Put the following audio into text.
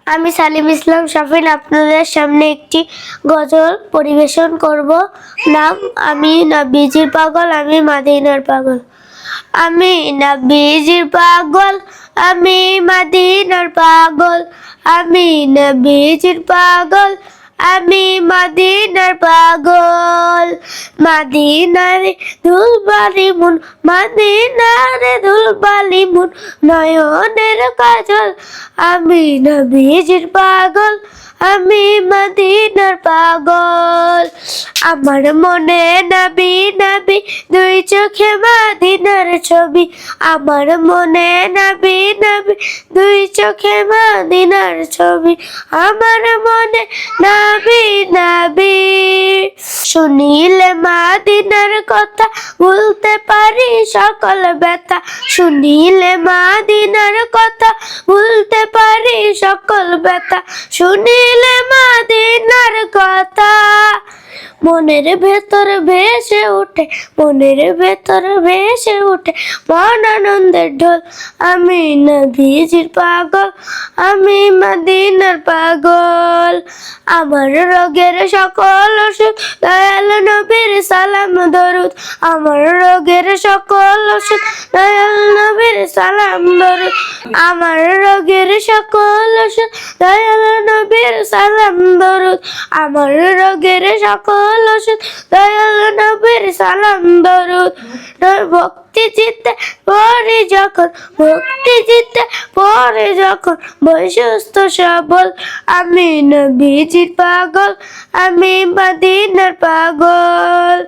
আমি সালিম ইসলাম শাফিন আপনাদের সামনে একটি গজল পরিবেশন করব। নাম আমি নবীজির পাগল, আমি মদিনার পাগল। আমি নবীজির পাগল, আমি মদিনার পাগল। আমি নবীজির পাগল, আমি মদিনার পাগল। মদিনারে ধুলবালি মুন, মদিনারে ধুলবালি মুন, নয়নের কাজল। আমি নবীজির পাগল, আমি মদিনার পাগল। আমার মনে নবী নবী, দুই চোখে মদিনার ছবি। আমার মনে নবী নবী, দুই চোখে মদিনার ছবি। আমার মনে নবী নবী। শুনিলে মদিনার কথা, ভুলতে পারি সকল ব্যথা। শুনিলে মদিনার কথা, ভুলতে পারি সকল ব্যথা। শুনিলে মদিনার কথা, মনের ভেতর ভেসে ওঠে, মনের ভেতর ভেসে ওঠে মন আনন্দের ঢোল। আমি নবীজির পাগল, আমি মদিনার পাগল। আমার রোগের সকল ওষুধ, দয়াল নবীর সালাম দরুদ। আমার রোগের সকল ওষুধ, দয়াল নবীর সালাম দরুদ। আমার রোগের সকল ওষুধ, দয়াল নবীর সালাম দরুদ। আমার রোগের সকল ওষুধ, দয়াল নবীর সালাম দরুদ। ভক্তি চিত্তে পড়ে যখন, ভক্তি চিত্তে পড়ে যখন, বই সুস্থ সবল। আমি নবীজির পাগল, আমি মদিনার পাগল।